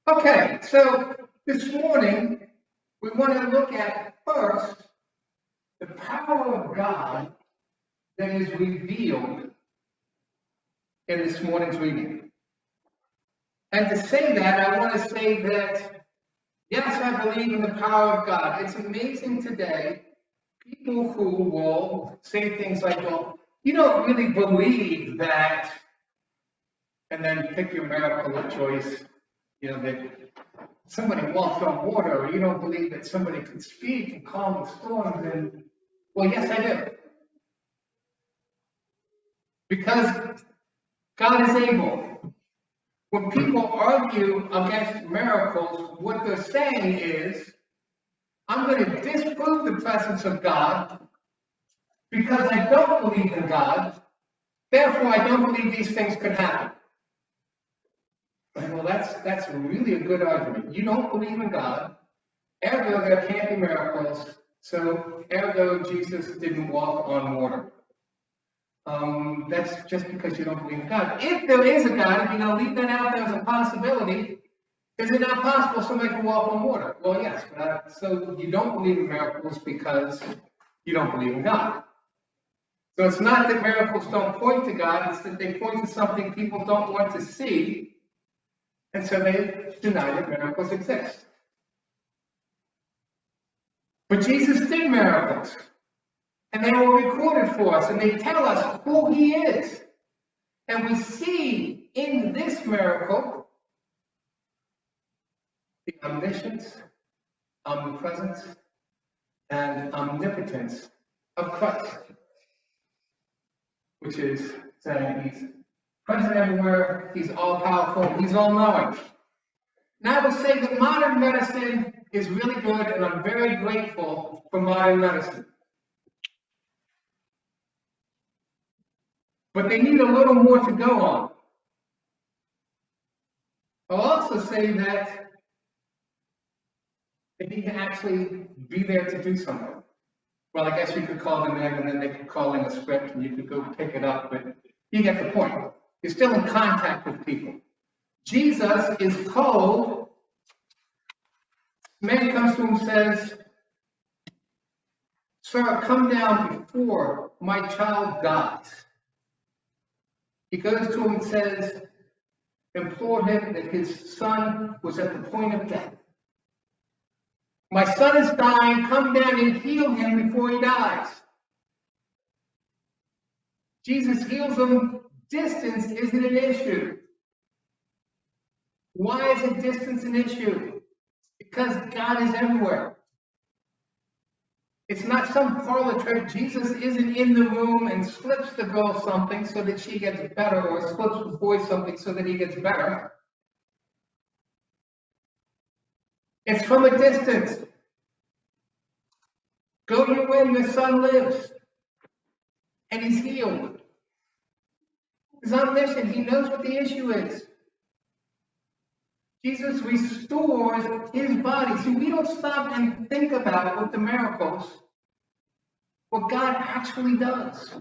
Okay, so this morning we want to look at first the power of God that is revealed in this morning's reading. And to say that, I want to say that, yes, I believe in the power of God. It's amazing today, people who will say things like, well, you don't really believe that, and then pick your miracle of choice, that somebody walked on water, or you don't believe that somebody could speak and calm the storms, and, well, yes, I do. Because God is able. When people argue against miracles, what they're saying is, I'm going to disprove the presence of God because I don't believe in God. Therefore, I don't believe these things could happen. Well, that's really a good argument. You don't believe in God, ergo there can't be miracles, so ergo Jesus didn't walk on water. That's just because you don't believe in God. If there is a God, if you're going to leave that out there as a possibility, is it not possible somebody can walk on water? Well, yes. So you don't believe in miracles because you don't believe in God. So it's not that miracles don't point to God, it's that they point to something people don't want to see, and so they deny that miracles exist. But Jesus did miracles, and they were recorded for us, and they tell us who he is. And we see in this miracle the omniscience, omnipresence, and omnipotence of Christ, which is saying he's present everywhere, he's all-powerful, he's all-knowing. Now I would say that modern medicine is really good, and I'm very grateful for modern medicine. But they need a little more to go on. I'll also say that they need to actually be there to do something. Well, I guess you could call them in, and then they could call in a script, and you could go pick it up, but you get the point. You're still in contact with people. Jesus is told, man comes to him and says, sir, come down before my child dies. He goes to him and says, implored him that his son was at the point of death. My son is dying, come down and heal him before he dies. Jesus heals him. Distance isn't an issue. Why is a distance an issue? Because God is everywhere. It's not some parlor trick. Jesus isn't in the room and slips the girl something so that she gets better, or slips the boy something so that he gets better. It's from a distance. Go your way, your son lives. And he's healed. He's omniscient. He knows what the issue is. Jesus restores his body. See, we don't stop and think about with the miracles what God actually does.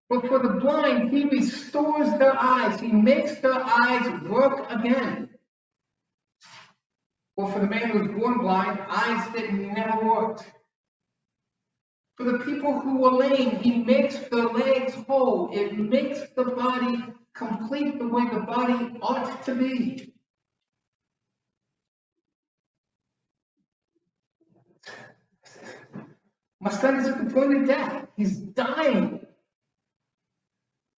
But for the blind, he restores their eyes. He makes their eyes work again. Or for the man who was born blind, eyes that never worked. For the people who were lame, he makes their legs whole. It makes the body complete the way the body ought to be. My son is at the point of death. He's dying.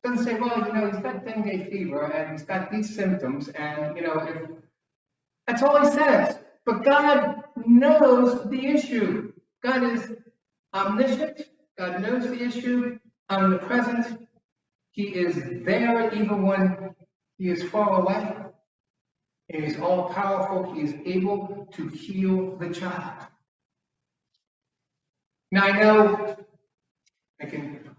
Doesn't say, well, he's got dengue fever and he's got these symptoms, and that's all he says. But God knows the issue. God is omniscient. God knows the issue. Omnipresent. He is there even when he is far away. He is all powerful. He is able to heal the child. Now I know,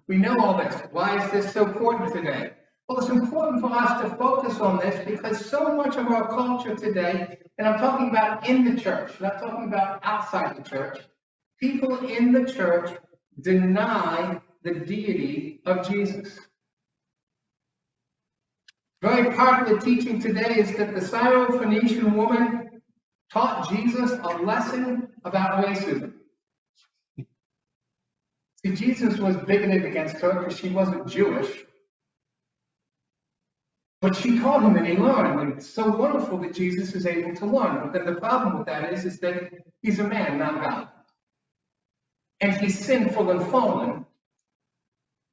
we know all this. Why is this so important today? Well, it's important for us to focus on this because so much of our culture today, and I'm talking about in the church, not talking about outside the church, people in the church deny the deity of Jesus. Very popular teaching today is that the Syrophoenician woman taught Jesus a lesson about racism. See, Jesus was bigoted against her because she wasn't Jewish. But she taught him and he learned. And it's so wonderful that Jesus is able to learn. But then the problem with that is that he's a man, not God. And he's sinful and fallen,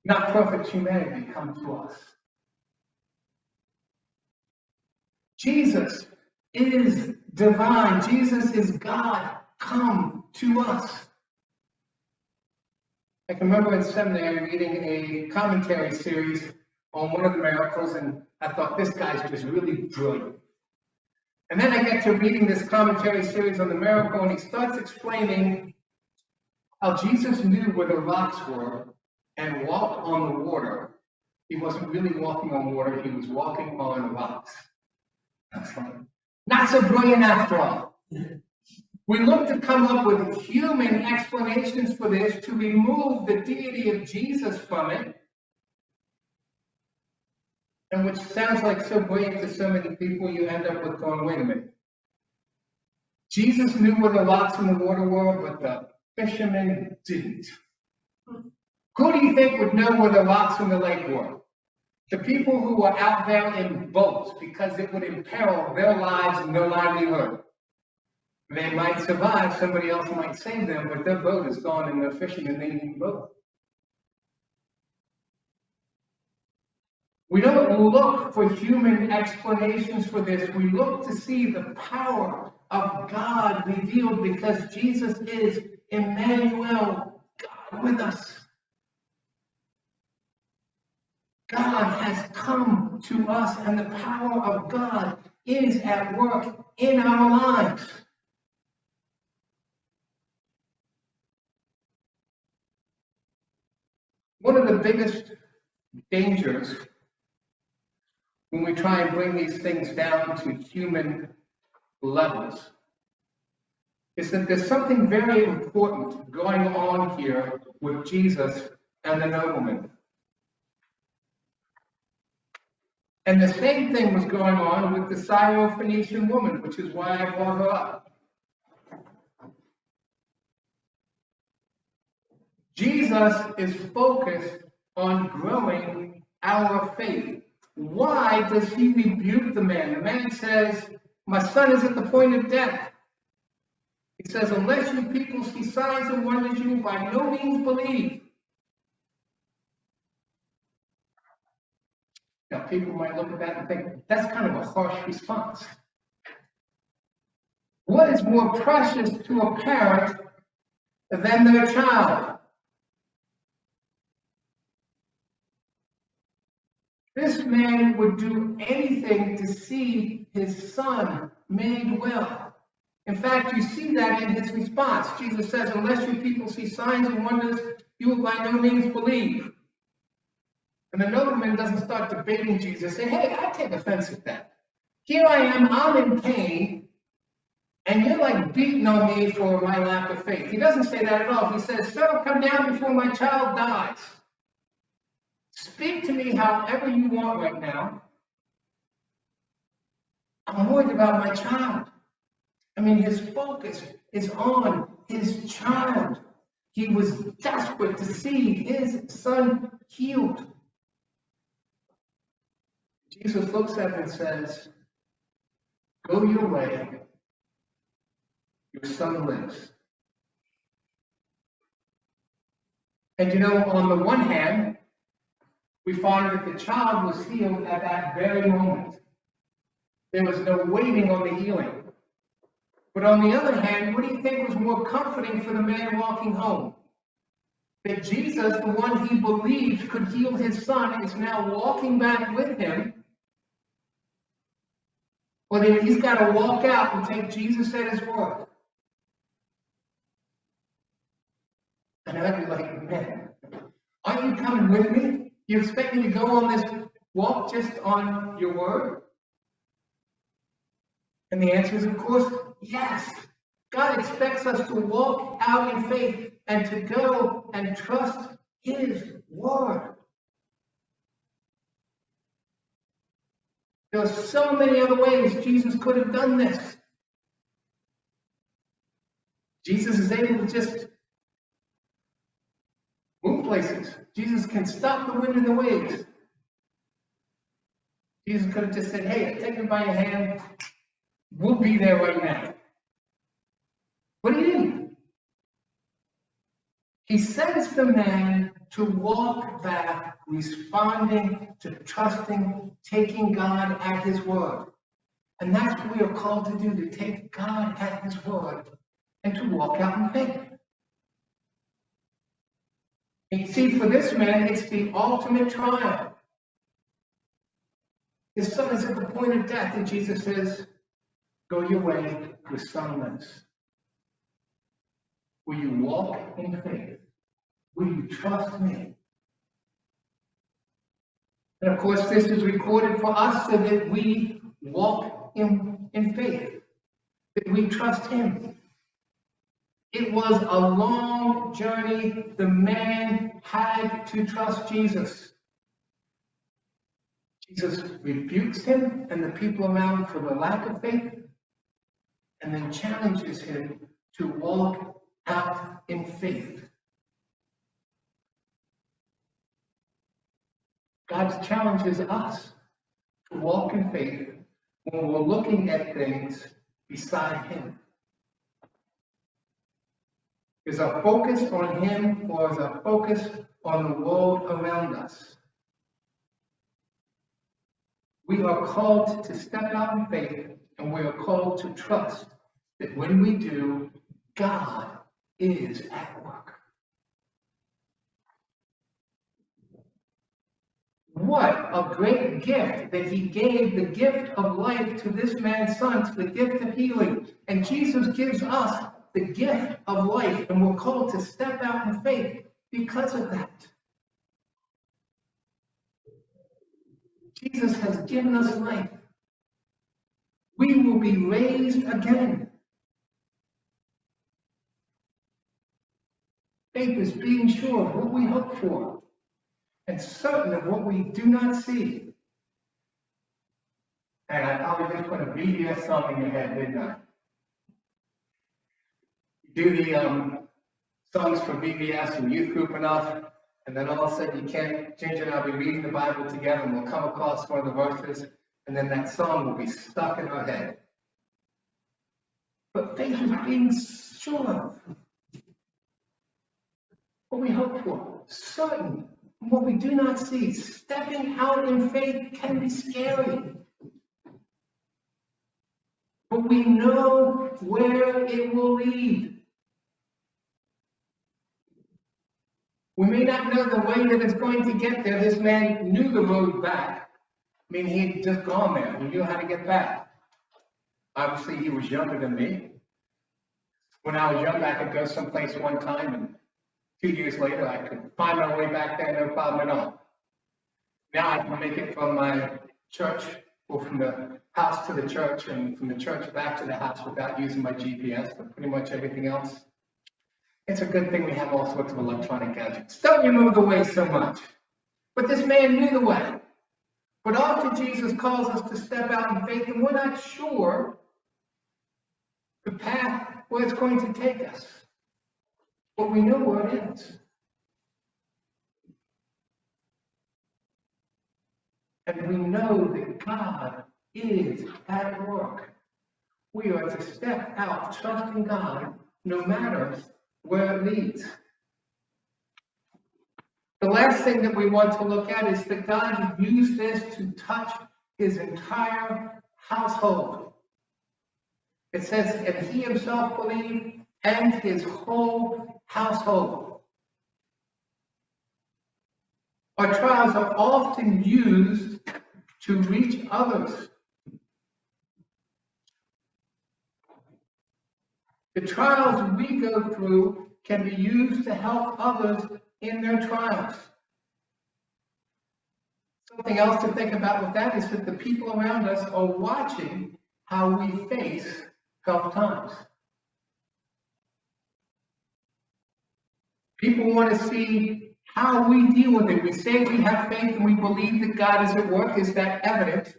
not perfect humanity come to us. Jesus is divine. Jesus is God come to us. I can remember in seminary reading a commentary series on one of the miracles, and I thought, this guy's just really brilliant. And then I get to reading this commentary series on the miracle, and he starts explaining how Jesus knew where the rocks were and walked on the water. He wasn't really walking on water, he was walking on rocks. That's like, not so brilliant after all. We look to come up with human explanations for this to remove the deity of Jesus from it, and which sounds like so brilliant to so many people, you end up with going, wait a minute. Jesus knew where the rocks in the water were, but the fishermen didn't. Who do you think would know where the rocks in the lake were? The people who were out there in boats, because it would imperil their lives and their livelihood. They might survive, somebody else might save them, but their boat is gone and they're fishing and they need a boat. We don't look for human explanations for this. We look to see the power of God revealed because Jesus is Emmanuel, God with us. God has come to us, and the power of God is at work in our lives. One of the biggest dangers when we try and bring these things down to human levels is that there's something very important going on here with Jesus and the nobleman. And the same thing was going on with the Syrophoenician woman, which is why I brought her up. Jesus is focused on growing our faith. Why does he rebuke the man? The man says, my son is at the point of death. He says, unless you people see signs and wonders, you will by no means believe. Now, people might look at that and think, that's kind of a harsh response. What is more precious to a parent than their child? This man would do anything to see his son made well. In fact, you see that in his response. Jesus says, unless you people see signs and wonders, you will by no means believe. And the nobleman doesn't start debating Jesus, say, hey, I take offense at that. Here I am, I'm in pain, and you're like beating on me for my lack of faith. He doesn't say that at all. He says, sir, come down before my child dies. Speak to me however you want right now. I'm worried about my child. I mean, his focus is on his child. He was desperate to see his son healed. Jesus looks at him and says, go your way. Your son lives. And you know, on the one hand, we find that the child was healed at that very moment. There was no waiting on the healing. But on the other hand, what do you think was more comforting for the man walking home? That Jesus, the one he believed could heal his son, is now walking back with him. Or that he's got to walk out and take Jesus at his word. And I'd be like, man, aren't you coming with me? You expect me to go on this walk just on your word? And the answer is, of course, yes. God expects us to walk out in faith and to go and trust his word. There are so many other ways Jesus could have done this. Jesus is able to just move places. Jesus can stop the wind and the waves. Jesus could have just said, hey, take me by your hand. We'll be there right now. But he didn't. He sends the man to walk back, responding to trusting, taking God at his word. And that's what we are called to do, to take God at his word and to walk out in faith. And you see, for this man, it's the ultimate trial. His son is at the point of death, and Jesus says, go your way with sonless. Will you walk in faith? Will you trust me? And of course, this is recorded for us so that we walk in faith, that we trust him. It was a long journey. The man had to trust Jesus. Jesus rebukes him and the people around for the lack of faith, and then challenges him to walk out in faith. God challenges us to walk in faith when we're looking at things beside him. Is our focus on him, or is our focus on the world around us? We are called to step out in faith, and we are called to trust that when we do, God is at work. What a great gift that he gave, the gift of life to this man's son, the gift of healing. And Jesus gives us the gift of life, and we're called to step out in faith because of that. Jesus has given us life. We will be raised again. Faith is being sure of what we hope for and certain of what we do not see. And I probably just put a VBS song in your head, didn't I? You do the songs for VBS and youth group enough, and then all of a sudden you can't change it. I'll be reading the Bible together, and we'll come across one of the verses, and then that song will be stuck in our head. But faith is being sure of what we hope for, certain of what we do not see. Stepping out in faith can be scary, but we know where it will lead. We may not know the way that it's going to get there. This man knew the road back. I mean, he had just gone there. He knew how to get back. Obviously, he was younger than me. When I was young, I could go someplace one time, and 2 years later, I could find my way back there, no problem at all. Now I can make it from my church, or from the house to the church, and from the church back to the house without using my GPS, but pretty much everything else. It's a good thing we have all sorts of electronic gadgets. Don't you move the way so much. But this man knew the way. But often Jesus calls us to step out in faith, and we're not sure the path where it's going to take us. But we know where it ends. And we know that God is at work. We are to step out trusting God no matter where it leads. The last thing that we want to look at is that God used this to touch his entire household. It says, and he himself believed, and his whole household. Our trials are often used to reach others. The trials we go through can be used to help others in their trials. Something else to think about with that is that the people around us are watching how we face tough times. People want to see how we deal with it. We say we have faith and we believe that God is at work. Is that evident?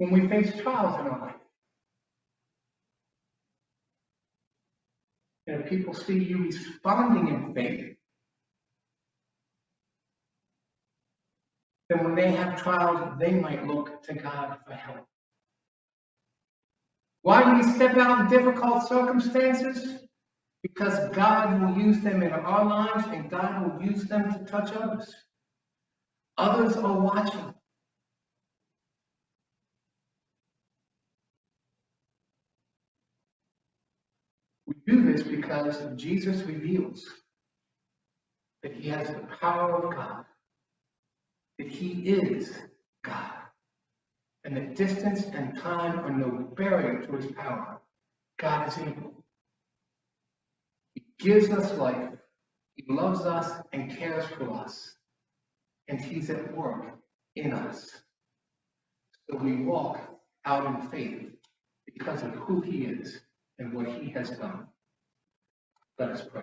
when we face trials in our life. And if people see you responding in faith, then when they have trials, they might look to God for help. Why do we step out in difficult circumstances? Because God will use them in our lives and God will use them to touch others. Others are watching. We do this because Jesus reveals that he has the power of God, that he is God, and that distance and time are no barrier to his power. God is able. He gives us life. He loves us and cares for us. And he's at work in us. So we walk out in faith because of who he is and what he has done. Let us pray.